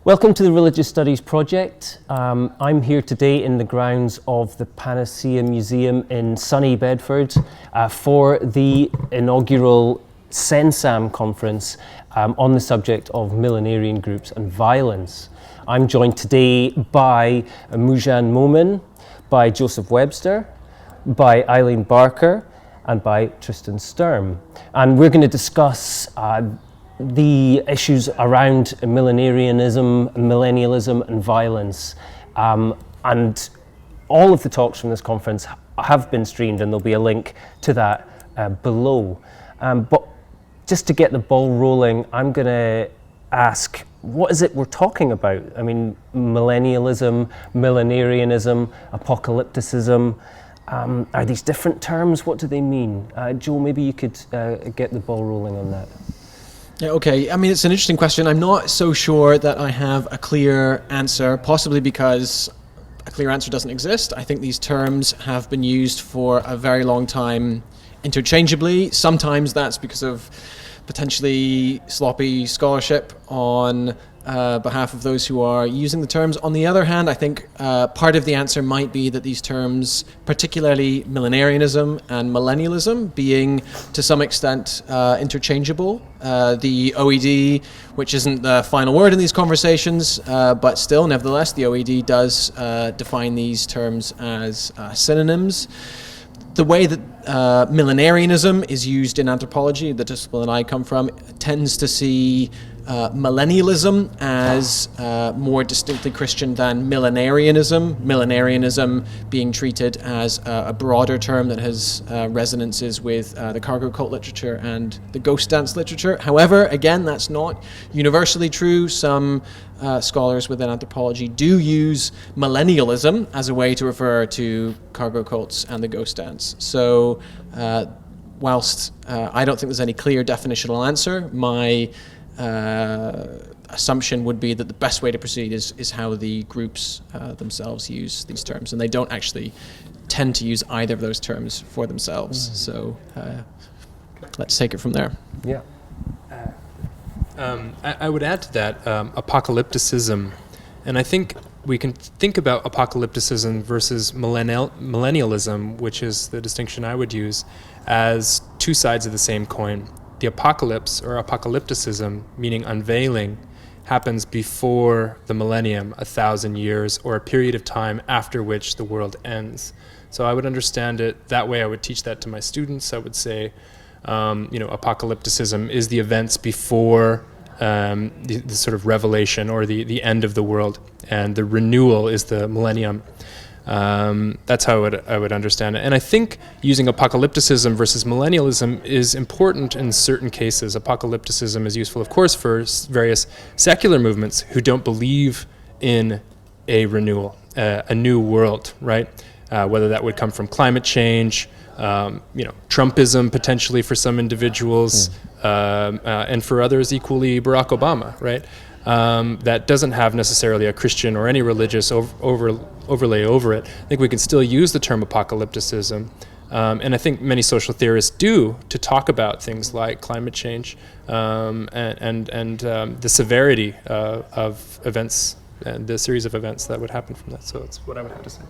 Welcome to the Religious Studies Project. I'm here today in the grounds of the Panacea Museum in sunny Bedford for the inaugural CenSAMM conference on the subject of millenarian groups and violence. I'm joined today by Moojan Momen, by Joseph Webster, by Eileen Barker, and by Tristan Sturm. And we're going to discuss the issues around millenarianism, millennialism, and violence. And all of the talks from this conference have been streamed, and there'll be a link to that below. But just to get the ball rolling, I'm going to ask, what is it we're talking about? I mean, millennialism, millenarianism, apocalypticism, are these different terms? What do they mean? Joe, maybe you could get the ball rolling on that. Yeah, okay. I mean, it's an interesting question. I'm not so sure that I have a clear answer, possibly because a clear answer doesn't exist. I think these terms have been used for a very long time interchangeably. Sometimes that's because of potentially sloppy scholarship on behalf of those who are using the terms. On the other hand, I think part of the answer might be that these terms, particularly millenarianism and millennialism, being to some extent interchangeable. The OED, which isn't the final word in these conversations, but still, nevertheless, the OED does define these terms as synonyms. The way that millenarianism is used in anthropology, the discipline I come from, tends to see millennialism as more distinctly Christian than millenarianism. Millenarianism being treated as a broader term that has resonances with the cargo cult literature and the ghost dance literature. However, again, that's not universally true. Some scholars within anthropology do use millennialism as a way to refer to cargo cults and the ghost dance. So whilst I don't think there's any clear definitional answer, my assumption would be that the best way to proceed is how the groups themselves use these terms, and they don't actually tend to use either of those terms for themselves. So let's take it from there. Yeah. I would add to that apocalypticism, and I think we can think about apocalypticism versus millennialism, which is the distinction I would use, as two sides of the same coin. The apocalypse, or apocalypticism, meaning unveiling, happens before the millennium, 1,000 years, or a period of time after which the world ends. So I would understand it that way. I would teach that to my students. I would say, apocalypticism is the events before the sort of revelation or the end of the world, and the renewal is the millennium. That's how I would understand it. And I think using apocalypticism versus millennialism is important in certain cases. Apocalypticism is useful, of course, for various secular movements who don't believe in a renewal, a new world, right? Whether that would come from climate change, Trumpism potentially for some individuals, and for others equally Barack Obama, right? That doesn't have necessarily a Christian or any religious overlay over it. I think we can still use the term apocalypticism, and I think many social theorists do, to talk about things like climate change and the severity of events and the series of events that would happen from that. So that's what I would have to say.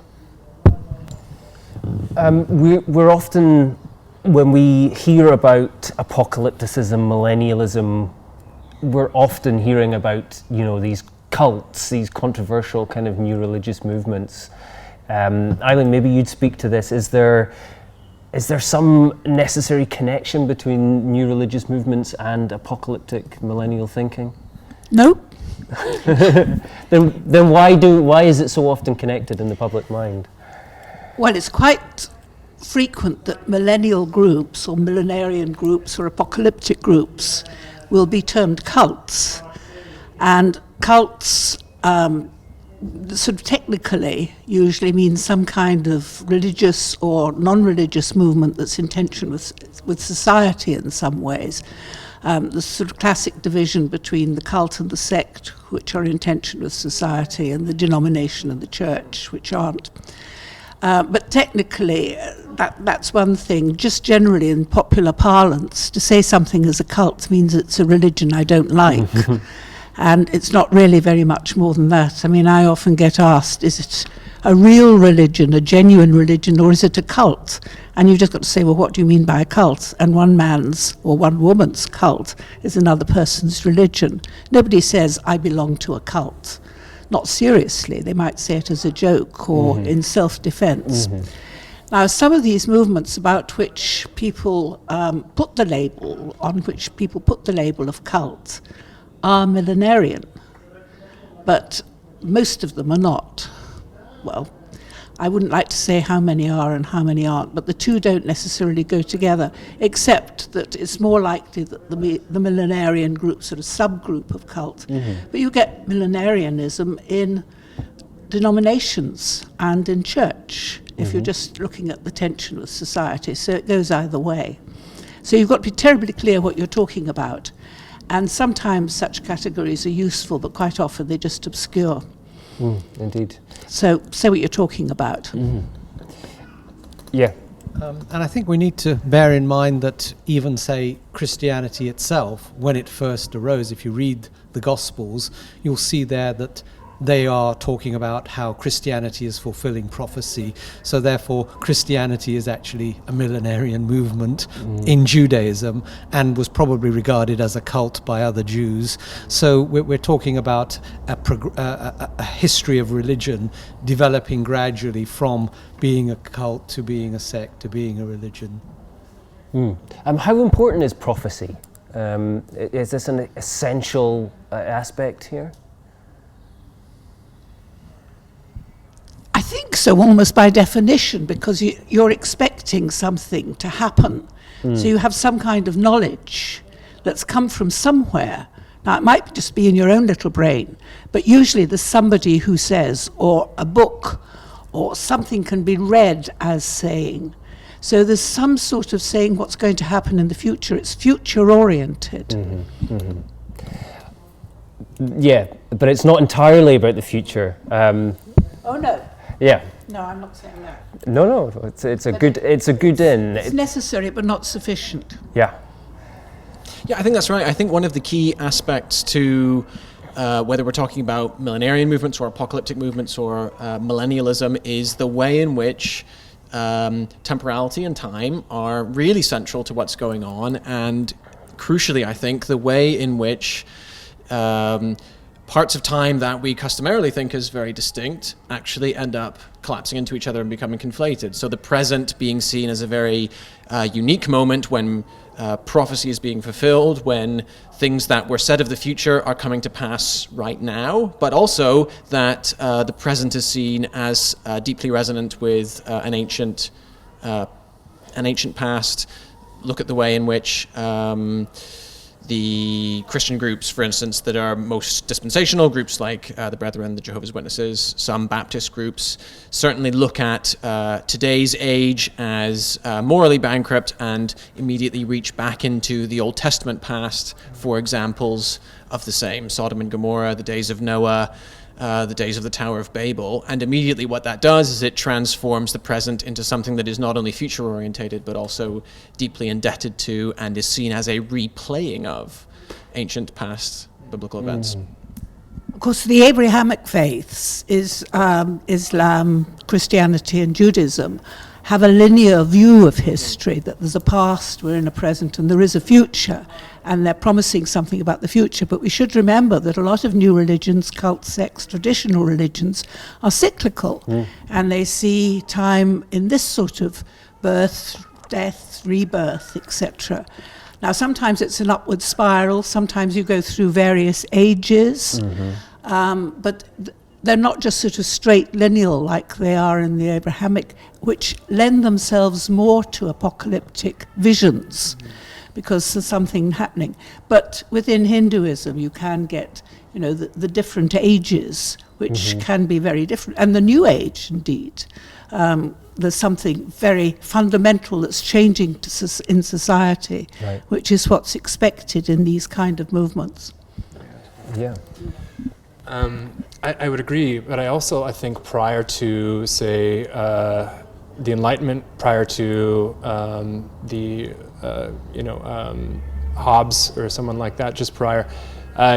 We're often, when we hear about apocalypticism, millennialism, we're often hearing about, these cults, these controversial kind of new religious movements. Eileen, maybe you'd speak to this. Is there some necessary connection between new religious movements and apocalyptic millennial thinking? No. Then why is it so often connected in the public mind? Well, it's quite frequent that millennial groups or millenarian groups or apocalyptic groups will be termed cults. And cults sort of technically usually means some kind of religious or non-religious movement that's in tension with society in some ways. The sort of classic division between the cult and the sect, which are in tension with society, and the denomination and the church, which aren't. But technically, that's one thing. Just generally in popular parlance, to say something is a cult means it's a religion I don't like. And it's not really very much more than that. I mean, I often get asked, is it a real religion, a genuine religion, or is it a cult? And you've just got to say, well, what do you mean by a cult? And one man's or one woman's cult is another person's religion. Nobody says, I belong to a cult. Not seriously. They might say it as a joke or in self-defense. Now, some of these movements about which people put the label, on which people put the label of cult, are millenarian, but most of them are not. Well, I wouldn't like to say how many are and how many aren't, but the two don't necessarily go together, except that it's more likely that the millenarian groups are a subgroup of cult. But you get millenarianism in denominations and in church, if you're just looking at the tension of society, so it goes either way. So you've got to be terribly clear what you're talking about. And sometimes such categories are useful, but quite often they're just obscure. Indeed. So say what you're talking about. Yeah. And I think we need to bear in mind that even, say, Christianity itself, when it first arose, if you read the Gospels, you'll see there that they are talking about how Christianity is fulfilling prophecy. So therefore, Christianity is actually a millenarian movement in Judaism and was probably regarded as a cult by other Jews. So we're talking about a history of religion developing gradually from being a cult to being a sect to being a religion. How important is prophecy? Is this an essential aspect here? I think so, almost by definition, because you're expecting something to happen. So you have some kind of knowledge that's come from somewhere. Now, it might just be in your own little brain, but usually there's somebody who says, or a book, or something can be read as saying. So there's some sort of saying what's going to happen in the future. It's future-oriented. Yeah, but it's not entirely about the future. Oh, no. Yeah. No, I'm not saying that. No. It's a good in. It's necessary, but not sufficient. Yeah. Yeah, I think that's right. I think one of the key aspects to whether we're talking about millenarian movements or apocalyptic movements or millennialism is the way in which temporality and time are really central to what's going on, and crucially, I think, the way in which parts of time that we customarily think is very distinct actually end up collapsing into each other and becoming conflated. So the present being seen as a very unique moment when prophecy is being fulfilled, when things that were said of the future are coming to pass right now, but also that the present is seen as deeply resonant with an ancient past. Look at the way in which the Christian groups, for instance, that are most dispensational, groups like the Brethren, the Jehovah's Witnesses, some Baptist groups, certainly look at today's age as morally bankrupt and immediately reach back into the Old Testament past for examples of the same. Sodom and Gomorrah, the days of Noah, the days of the Tower of Babel. And immediately what that does is it transforms the present into something that is not only future-orientated, but also deeply indebted to and is seen as a replaying of ancient past biblical events. Of course, the Abrahamic faiths, Islam, Christianity and Judaism, have a linear view of history, that there's a past, we're in a present, and there is a future, and they're promising something about the future. But we should remember that a lot of new religions, cults, sects, traditional religions, are cyclical, and they see time in this sort of birth, death, rebirth, etc. Now, sometimes it's an upward spiral, sometimes you go through various ages, but they're not just sort of straight lineal like they are in the Abrahamic, which lend themselves more to apocalyptic visions because there's something happening. But within Hinduism, you can get, the different ages, which can be very different. And the New Age, indeed, there's something very fundamental that's changing in society, Right. which is what's expected in these kind of movements. Yeah. I would agree, but I think prior to, say, the Enlightenment, prior to Hobbes or someone like that, just prior,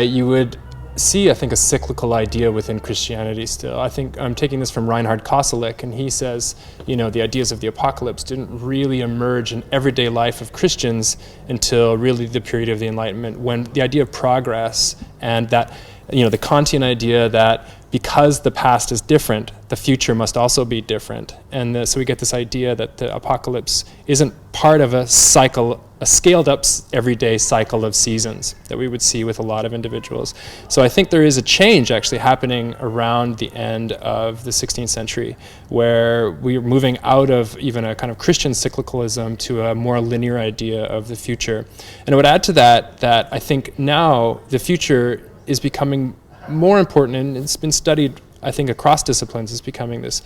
you would see, I think, a cyclical idea within Christianity still. I think I'm taking this from Reinhard Koselleck, and he says, the ideas of the apocalypse didn't really emerge in everyday life of Christians until really the period of the Enlightenment, when the idea of progress and that, the Kantian idea that because the past is different, the future must also be different. And so we get this idea that the apocalypse isn't part of a cycle, a scaled up everyday cycle of seasons that we would see with a lot of individuals. So I think there is a change actually happening around the end of the 16th century, where we're moving out of even a kind of Christian cyclicalism to a more linear idea of the future. And I would add to that I think now the future is becoming more important, and it's been studied, I think, across disciplines. It's becoming this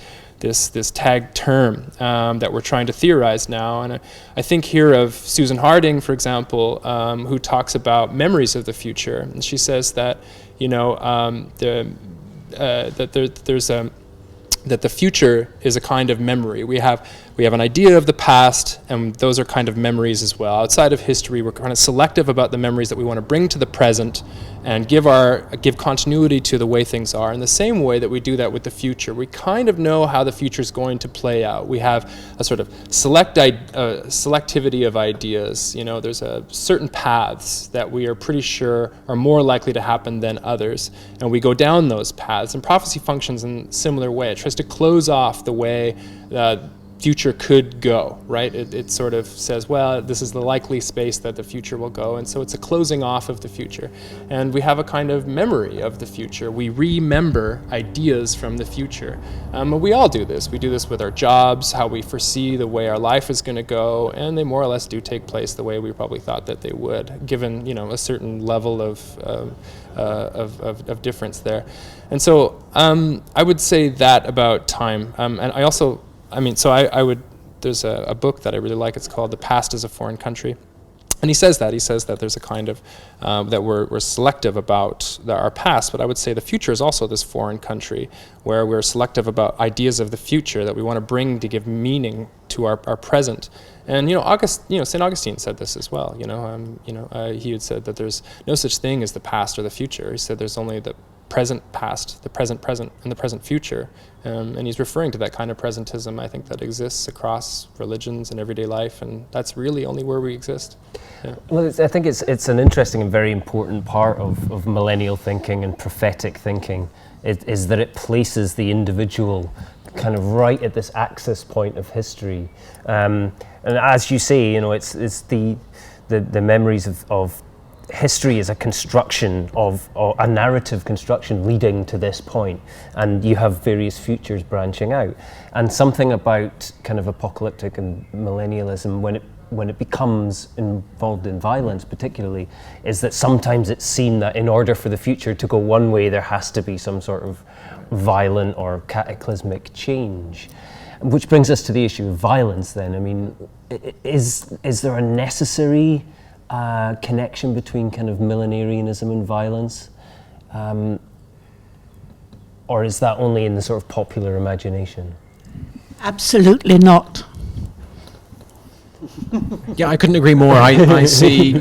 tag term that we're trying to theorize now. And I think here of Susan Harding, for example, who talks about memories of the future, and she says that that the future is a kind of memory. We have an idea of the past, and those are kind of memories as well. Outside of history, we're kind of selective about the memories that we want to bring to the present and give continuity to the way things are. In the same way that we do that with the future, we kind of know how the future is going to play out. We have a sort of selectivity of ideas. There's a certain paths that we are pretty sure are more likely to happen than others, and we go down those paths. And prophecy functions in a similar way. It tries to close off the way future could go, right? It sort of says, well, this is the likely space that the future will go, and so it's a closing off of the future. And we have a kind of memory of the future. We remember ideas from the future. We all do this. We do this with our jobs, how we foresee the way our life is going to go, and they more or less do take place the way we probably thought that they would, given a certain level of difference there. And so I would say that about time. And I also, I would, there's a book that I really like, it's called The Past is a Foreign Country. And he says that there's a kind of, that we're selective about our past, but I would say the future is also this foreign country, where we're selective about ideas of the future that we want to bring to give meaning to our present. And St. Augustine said this as well. He had said that there's no such thing as the past or the future. He said there's only the present past, the present present, and the present future. And he's referring to that kind of presentism, I think, that exists across religions and everyday life, and that's really only where we exist. Yeah. Well, I think it's an interesting and very important part of millennial thinking and prophetic thinking, is that it places the individual kind of right at this axis point of history. And as you say, it's the memories of history is a construction of a narrative construction leading to this point, and you have various futures branching out. And something about kind of apocalyptic and millennialism, when it becomes involved in violence particularly, is that sometimes it's seen that in order for the future to go one way, there has to be some sort of violent or cataclysmic change. Which brings us to the issue of violence then. I mean, is there a necessary connection between kind of millenarianism and violence, or is that only in the sort of popular imagination? Absolutely not. Yeah, I couldn't agree more. I see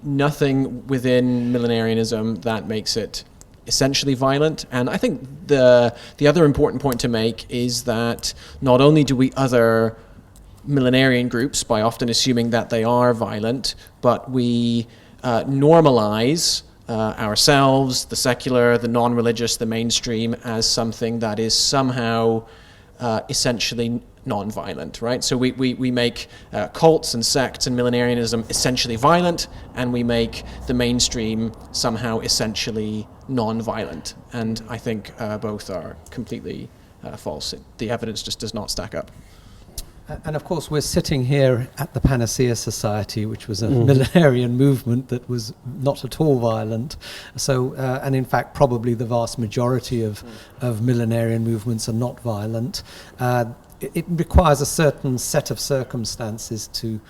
nothing within millenarianism that makes it essentially violent. And I think the other important point to make is that not only do we other millenarian groups by often assuming that they are violent, but we normalize ourselves, the secular, the non-religious, the mainstream, as something that is somehow essentially non-violent, right? So we make cults and sects and millenarianism essentially violent, and we make the mainstream somehow essentially non-violent. And I think both are completely false. The evidence just does not stack up. And of course, we're sitting here at the Panacea Society, which was a millenarian movement that was not at all violent. So, and in fact, probably the vast majority of millenarian movements are not violent. It requires a certain set of circumstances to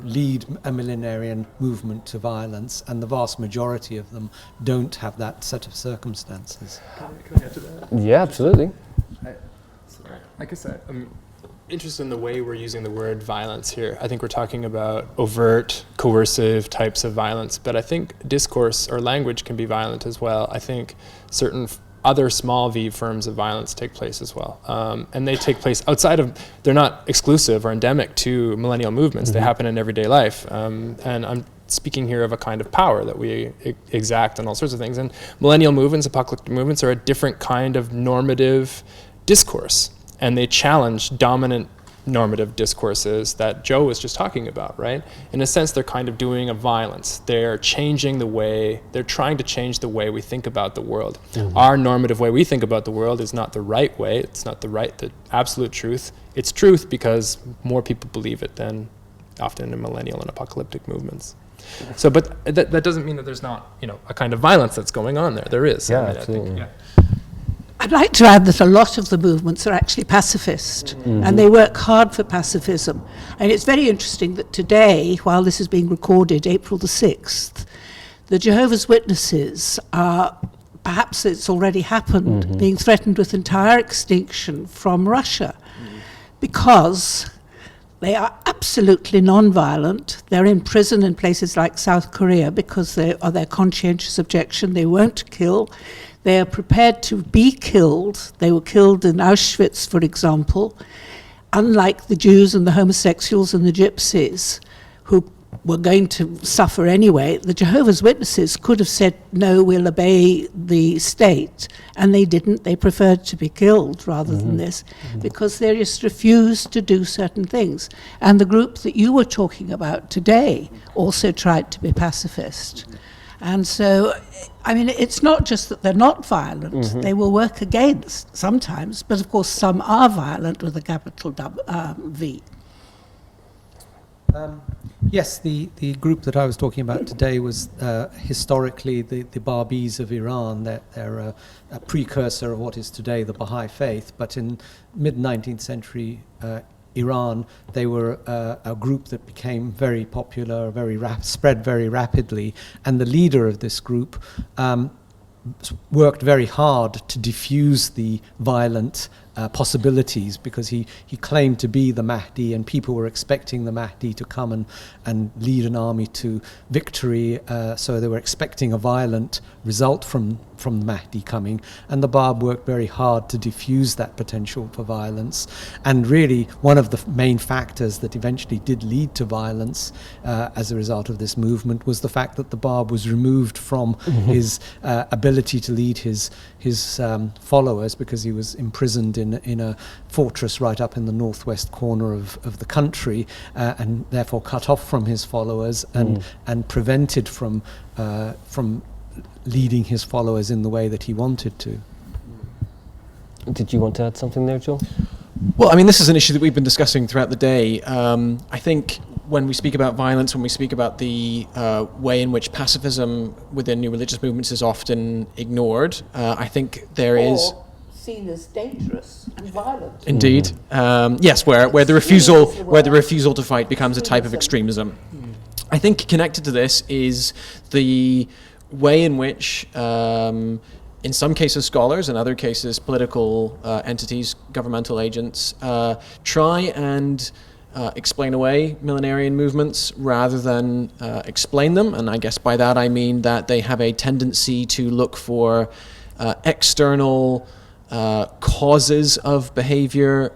lead a millenarian movement to violence, and the vast majority of them don't have that set of circumstances. Can I add to that? Yeah, absolutely. I guess interested in the way we're using the word violence here. I think we're talking about overt, coercive types of violence, but I think discourse or language can be violent as well. I think certain other small v forms of violence take place as well. And they take place outside of, they're not exclusive or endemic to millennial movements. They happen in everyday life. And I'm speaking here of a kind of power that we exact on all sorts of things. And millennial movements, apocalyptic movements, are a different kind of normative discourse. And they challenge dominant normative discourses that Joe was just talking about, right? In a sense, they're kind of doing a violence. They're changing the way, they're trying to change the way we think about the world. Our normative way we think about the world is not the right way. It's not the absolute truth. It's truth because more people believe it than often in millennial and apocalyptic movements. So, but that doesn't mean that there's not, a kind of violence that's going on there. There is. Yeah, absolutely. I think, I'd like to add that a lot of the movements are actually pacifist, and they work hard for pacifism. And it's very interesting that today, while this is being recorded, April the 6th, the Jehovah's Witnesses are, perhaps it's already happened, being threatened with entire extinction from Russia because they are absolutely non-violent. They're in prison in places like South Korea because of their conscientious objection. They won't kill. They are prepared to be killed. They were killed in Auschwitz, for example, unlike the Jews and the homosexuals and the gypsies who were going to suffer anyway. The Jehovah's Witnesses could have said, no, we'll obey the state, and they didn't. They preferred to be killed rather than this, because they just refused to do certain things. And the group that you were talking about today also tried to be pacifist. And so, I mean, it's not just that they're not violent. They will work against sometimes, but of course some are violent with a capital V. Yes, the group that I was talking about today was historically the Babis of Iran. They're a precursor of what is today the Baha'i faith, but in mid-19th century Iran, they were a group that became very popular, spread very rapidly, and the leader of this group worked very hard to diffuse the violent possibilities, because he claimed to be the Mahdi, and people were expecting the Mahdi to come and lead an army to victory, so they were expecting a violent result from the Mahdi coming, and the Bab worked very hard to diffuse that potential for violence. And really one of the main factors that eventually did lead to violence as a result of this movement was the fact that the Bab was removed from his ability to lead his followers, because he was imprisoned in a fortress right up in the northwest corner of the country, and therefore cut off from his followers and prevented from leading his followers in the way that he wanted to. Did you want to add something there, Joe? Well, I mean, this is an issue that we've been discussing throughout the day. I think when we speak about violence, when we speak about the way in which pacifism within new religious movements is often ignored, I think there is seen as dangerous and violent. Indeed, yes, where the refusal to fight becomes a type of extremism. I think connected to this is the way in which, in some cases scholars, in other cases political entities, governmental agents, try and explain away millenarian movements rather than explain them. And I guess by that I mean that they have a tendency to look for external causes of behavior,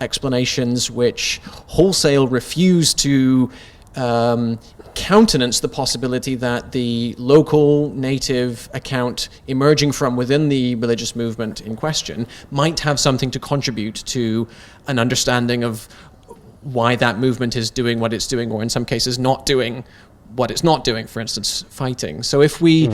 explanations which wholesale refuse to countenance the possibility that the local native account emerging from within the religious movement in question might have something to contribute to an understanding of why that movement is doing what it's doing, or in some cases not doing what it's not doing, for instance, fighting. So if we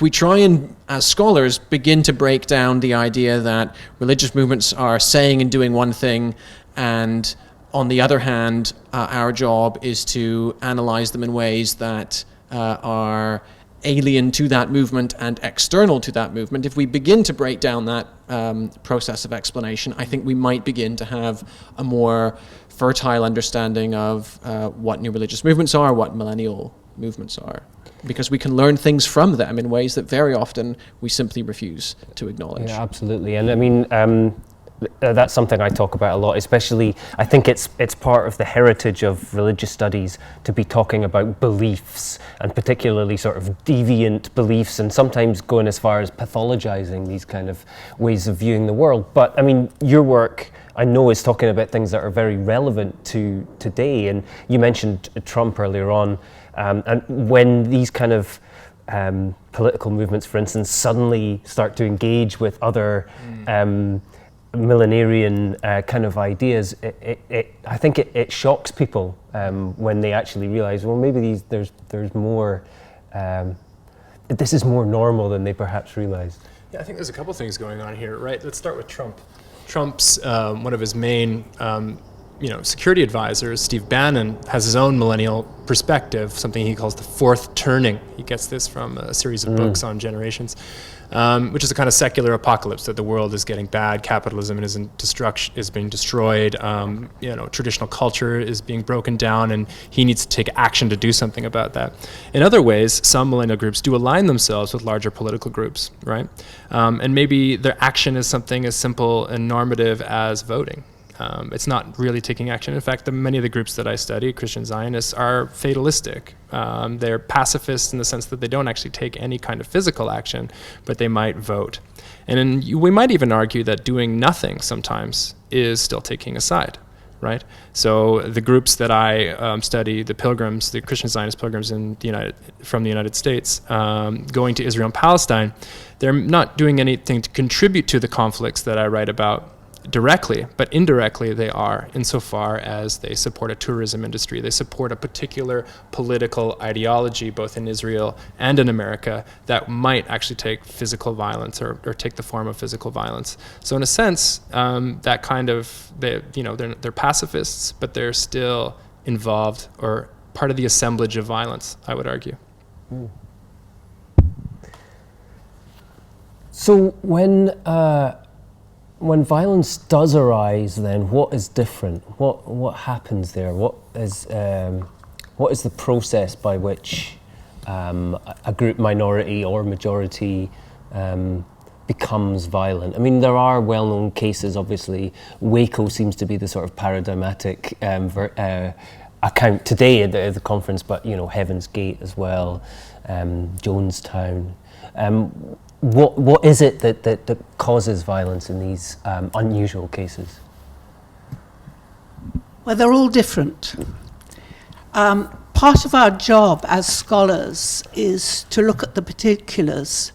try and, as scholars, begin to break down the idea that religious movements are saying and doing one thing, and on the other hand, our job is to analyze them in ways that are alien to that movement and external to that movement, if we begin to break down that process of explanation, I think we might begin to have a more fertile understanding of what new religious movements are, what millennial movements are, because we can learn things from them in ways that very often we simply refuse to acknowledge. Yeah, absolutely. And I mean, that's something I talk about a lot, especially I think it's part of the heritage of religious studies to be talking about beliefs, and particularly sort of deviant beliefs, and sometimes going as far as pathologizing these kind of ways of viewing the world. But I mean, your work, I know, is talking about things that are very relevant to today, and you mentioned Trump earlier on, and when these kind of political movements, for instance, suddenly start to engage with other millenarian kind of ideas, I think it shocks people when they actually realize, well, maybe there's more, this is more normal than they perhaps realized. Yeah, I think there's a couple things going on here, right? Let's start with Trump. Trump's one of his main security advisors, Steve Bannon, has his own millennial perspective, something he calls the fourth turning. He gets this from a series of books on generations, which is a kind of secular apocalypse, that the world is getting bad, capitalism is being destroyed, traditional culture is being broken down, and he needs to take action to do something about that. In other ways, some millennial groups do align themselves with larger political groups, right? And maybe their action is something as simple and normative as voting. It's not really taking action. In fact, many of the groups that I study, Christian Zionists, are fatalistic. They're pacifists in the sense that they don't actually take any kind of physical action, but they might vote. And we might even argue that doing nothing sometimes is still taking a side, right? So the groups that I study, the pilgrims, the Christian Zionist pilgrims from the United States, going to Israel and Palestine, they're not doing anything to contribute to the conflicts that I write about directly, but indirectly they are, insofar as they support a tourism industry. They support a particular political ideology, both in Israel and in America, that might actually take physical violence or take the form of physical violence. So in a sense, that kind of, they're pacifists, but they're still involved or part of the assemblage of violence, I would argue. So when violence does arise, then what is different? What happens there? What is the process by which a group, minority or majority, becomes violent? I mean, there are well-known cases. Obviously, Waco seems to be the sort of paradigmatic account today at the conference, but Heaven's Gate as well, Jonestown. What is it that causes violence in these unusual cases? Well, they're all different. Part of our job as scholars is to look at the particulars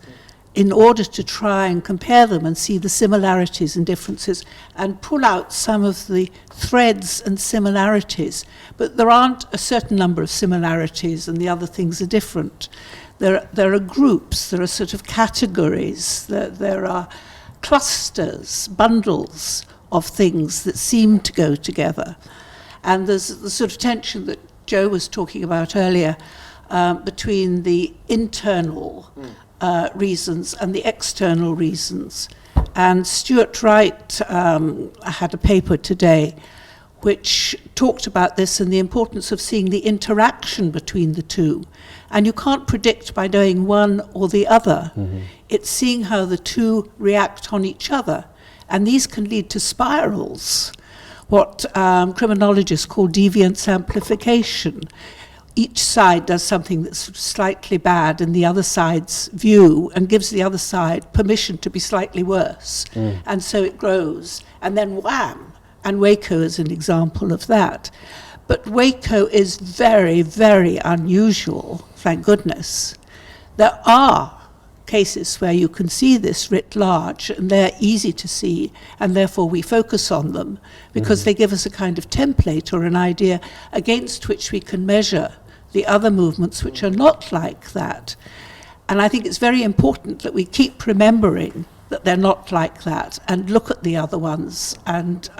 in order to try and compare them and see the similarities and differences and pull out some of the threads and similarities. But there aren't a certain number of similarities and the other things are different. There are groups, there are sort of categories, there are clusters, bundles of things that seem to go together. And there's the sort of tension that Joe was talking about earlier between the internal reasons and the external reasons. And Stuart Wright had a paper today which talked about this and the importance of seeing the interaction between the two. And you can't predict by knowing one or the other. Mm-hmm. It's seeing how the two react on each other. And these can lead to spirals, what criminologists call deviance amplification. Each side does something that's slightly bad in the other side's view and gives the other side permission to be slightly worse. And so it grows. And then wham! And Waco is an example of that. But Waco is very, very unusual, thank goodness. There are cases where you can see this writ large, and they're easy to see, and therefore we focus on them, because they give us a kind of template or an idea against which we can measure the other movements which are not like that. And I think it's very important that we keep remembering that they're not like that, and look at the other ones and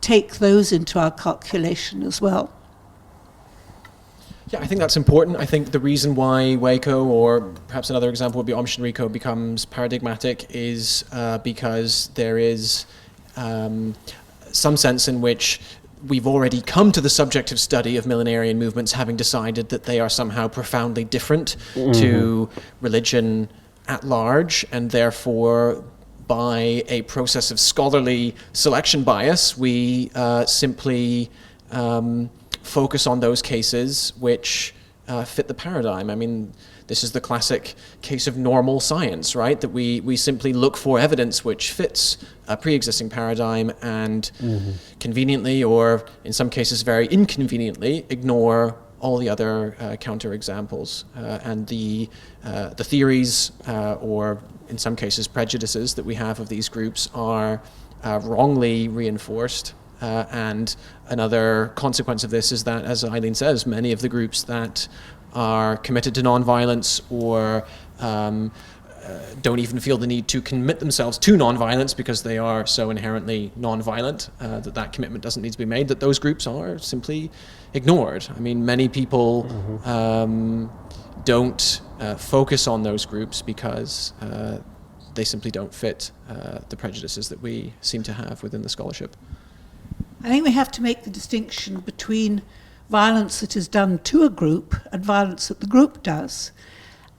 take those into our calculation as well. Yeah, I think that's important. I think the reason why Waco, or perhaps another example would be Om Shinrikyo, becomes paradigmatic is because there is some sense in which we've already come to the subjective study of millenarian movements having decided that they are somehow profoundly different to religion at large, and therefore by a process of scholarly selection bias, we simply focus on those cases which fit the paradigm. I mean, this is the classic case of normal science, right? That we simply look for evidence which fits a pre-existing paradigm and conveniently, or in some cases very inconveniently, ignore all the other counterexamples and the theories or in some cases prejudices that we have of these groups are wrongly reinforced. And another consequence of this is that, as Eileen says, many of the groups that are committed to nonviolence or don't even feel the need to commit themselves to nonviolence because they are so inherently nonviolent that commitment doesn't need to be made, that those groups are simply ignored. I mean, many people don't focus on those groups because they simply don't fit the prejudices that we seem to have within the scholarship. I think we have to make the distinction between violence that is done to a group and violence that the group does.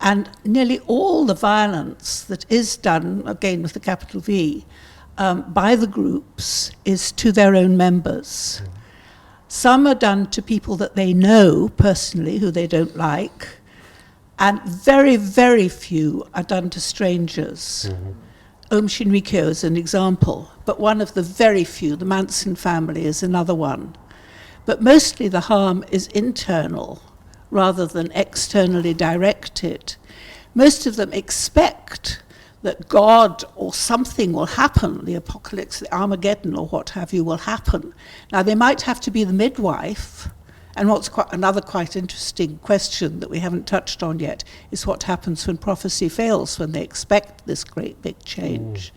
And nearly all the violence that is done, again with the capital V, by the groups is to their own members. Some are done to people that they know personally, who they don't like, and very, very few are done to strangers. Om Shinrikyo is an example, but one of the very few, the Manson family is another one. But mostly the harm is internal rather than externally directed. Most of them expect that God or something will happen, the apocalypse, the Armageddon or what have you will happen. Now they might have to be the midwife, and what's another quite interesting question that we haven't touched on yet is what happens when prophecy fails, when they expect this great big change.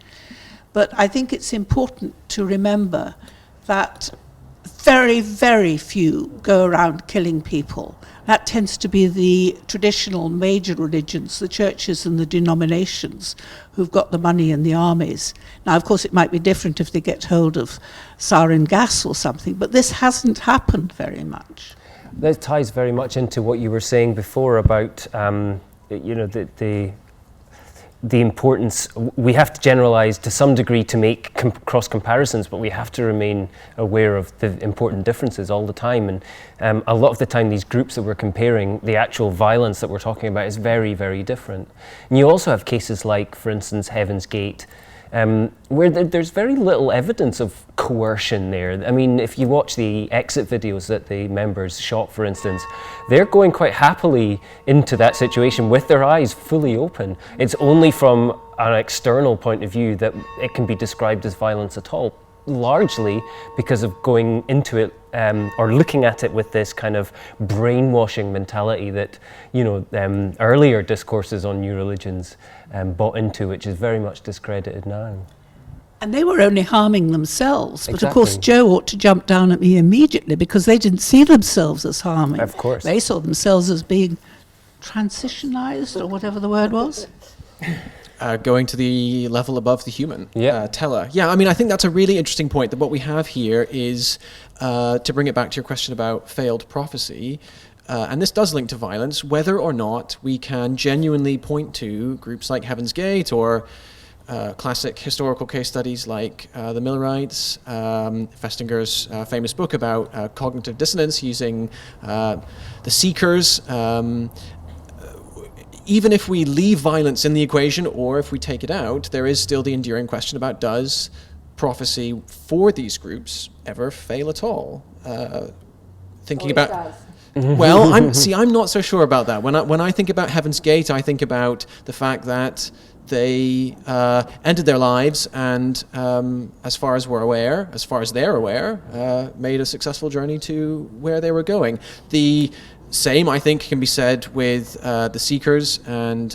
But I think it's important to remember that very, very few go around killing people. That tends to be the traditional major religions, the churches and the denominations who've got the money and the armies. Now, of course, it might be different if they get hold of sarin gas or something, but this hasn't happened very much. That ties very much into what you were saying before about, the importance. We have to generalize to some degree to make cross comparisons, but we have to remain aware of the important differences all the time. And a lot of the time, these groups that we're comparing, the actual violence that we're talking about is very, very different. And you also have cases like, for instance, Heaven's Gate, where there's very little evidence of coercion there. I mean, if you watch the exit videos that the members shot, for instance, they're going quite happily into that situation with their eyes fully open. It's only from an external point of view that it can be described as violence at all, largely because of going into it or looking at it with this kind of brainwashing mentality that, earlier discourses on new religions bought into, which is very much discredited now. And they were only harming themselves. But Exactly. of course, Joe ought to jump down at me immediately because they didn't see themselves as harming. Of course. They saw themselves as being transitionized, or whatever the word was. Going to the level above the human, Yeah. teller. Yeah, I mean, I think that's a really interesting point, that what we have here is, to bring it back to your question about failed prophecy, and this does link to violence, whether or not we can genuinely point to groups like Heaven's Gate or classic historical case studies like the Millerites, Festinger's famous book about cognitive dissonance using the Seekers. Even if we leave violence in the equation, or if we take it out, there is still the enduring question about, does prophecy for these groups ever fail at all? Thinking about, well, I'm not so sure about that. When I think about Heaven's Gate, I think about the fact that they ended their lives and, as far as they're aware, made a successful journey to where they were going. The same, I think, can be said with the Seekers and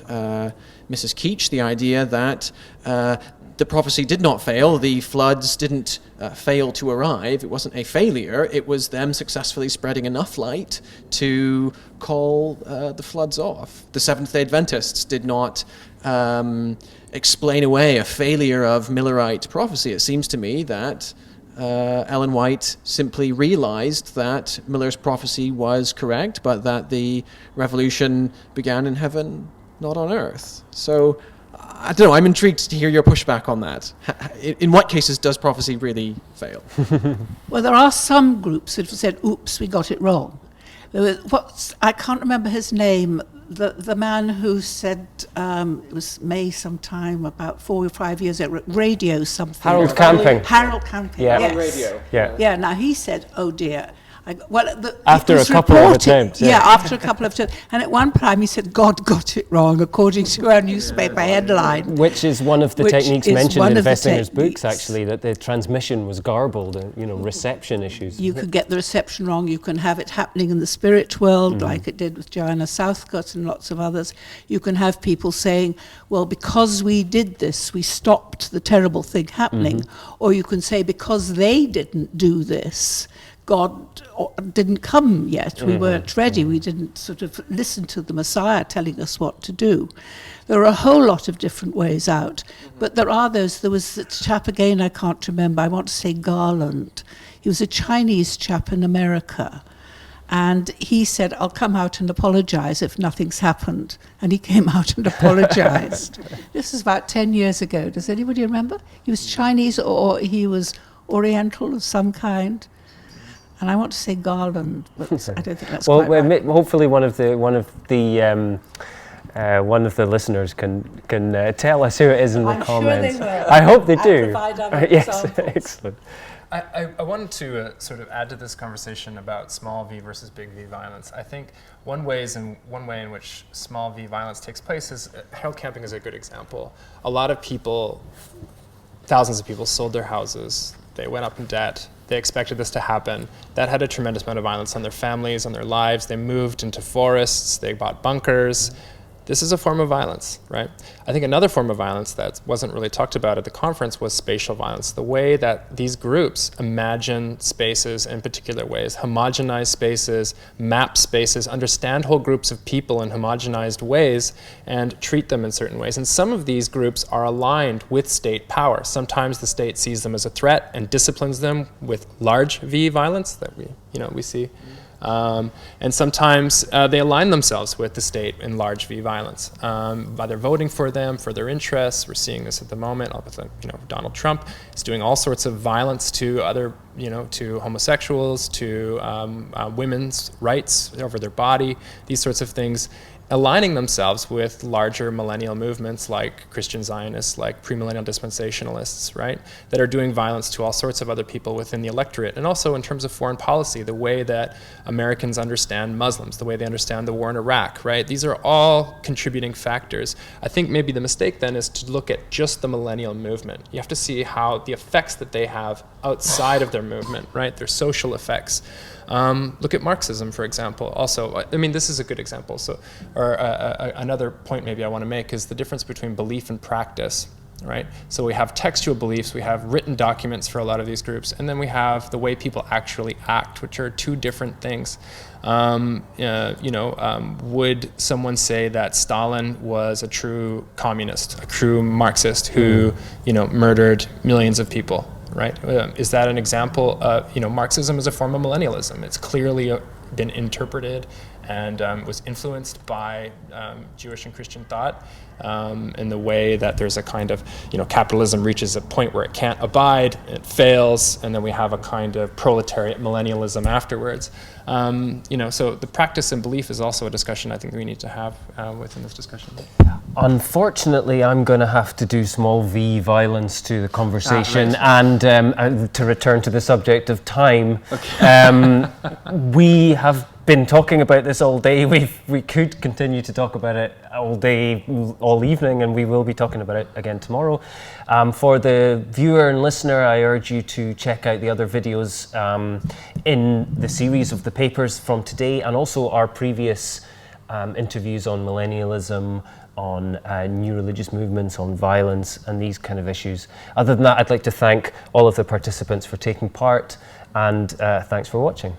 Mrs. Keach, the idea that the prophecy did not fail, the floods didn't fail to arrive, it wasn't a failure, it was them successfully spreading enough light to call the floods off. The Seventh-day Adventists did not explain away a failure of Millerite prophecy. It seems to me that Ellen White simply realized that Miller's prophecy was correct, but that the revolution began in heaven, not on earth. So I don't know, I'm intrigued to hear your pushback on that. In what cases does prophecy really fail? Well, there are some groups that have said, oops, we got it wrong. I can't remember his name, the man who said, it was May sometime, about 4 or 5 years ago, radio something. Harold Camping. Harold Camping, Yeah. yes. Radio. Yeah. Now he said, oh dear. After it was a couple of reported- attempts, yeah. Yeah, after a couple of attempts. And at one time he said, God got it wrong, according to our newspaper headline. Which is one of the Which techniques is mentioned one in of the Vestinger's books, techniques. actually, that the transmission was garbled, and, reception issues. You could get the reception wrong. You can have it happening in the spirit world, like it did with Joanna Southcott and lots of others. You can have people saying, well, because we did this, we stopped the terrible thing happening. Or you can say, because they didn't do this, God didn't come yet. We weren't ready. We didn't sort of listen to the Messiah telling us what to do. There are a whole lot of different ways out. But there are those. There was a chap, again, I can't remember. I want to say Garland. He was a Chinese chap in America. And he said, I'll come out and apologize if nothing's happened. And he came out and apologized. This is about 10 years ago. Does anybody remember? He was Chinese or he was Oriental of some kind. And I want to say Garland, but I don't think that's quite right. Hopefully one of the listeners can tell us who it is in the comments. Sure they will. I hope they And do. provide other Yes, examples. excellent. I wanted to sort of add to this conversation about small v versus big V violence. I think one way in which small v violence takes place is Harold Camping is a good example. A lot of people, thousands of people, sold their houses. They went up in debt. They expected this to happen. That had a tremendous amount of violence on their families, on their lives. They moved into forests. They bought bunkers. This is a form of violence, right? I think another form of violence that wasn't really talked about at the conference was spatial violence. The way that these groups imagine spaces in particular ways, homogenize spaces, map spaces, understand whole groups of people in homogenized ways, and treat them in certain ways. And some of these groups are aligned with state power. Sometimes the state sees them as a threat and disciplines them with large V violence that we see. And sometimes they align themselves with the state in large V violence by their voting for them, for their interests. We're seeing this at the moment. Donald Trump is doing all sorts of violence to other, to homosexuals, to women's rights over their body, these sorts of things, aligning themselves with larger millennial movements like Christian Zionists, like premillennial dispensationalists, right, that are doing violence to all sorts of other people within the electorate. And also in terms of foreign policy, the way that Americans understand Muslims, the way they understand the war in Iraq, right? These are all contributing factors. I think maybe the mistake then is to look at just the millennial movement. You have to see how the effects that they have outside of their movement, right, their social effects. Look at Marxism, for example. Also, this is a good example. So, another point maybe I want to make is the difference between belief and practice, right? So we have textual beliefs, we have written documents for a lot of these groups, and then we have the way people actually act, which are two different things. Would someone say that Stalin was a true communist, a true Marxist who, murdered millions of people? Right? Is that an example of, Marxism is a form of millennialism. It's clearly been interpreted and was influenced by Jewish and Christian thought in the way that there's a kind of, capitalism reaches a point where it can't abide, it fails, and then we have a kind of proletariat millennialism afterwards. So the practice and belief is also a discussion I think we need to have within this discussion. Unfortunately, I'm going to have to do small v violence to the conversation, and to return to the subject of time. Okay. We have been talking about this all day. We could continue to talk about it all day, all evening, and we will be talking about it again tomorrow. For the viewer and listener, I urge you to check out the other videos in the series of the papers from today, and also our previous interviews on millennialism, on new religious movements, on violence, and these kind of issues. Other than that, I'd like to thank all of the participants for taking part, and thanks for watching.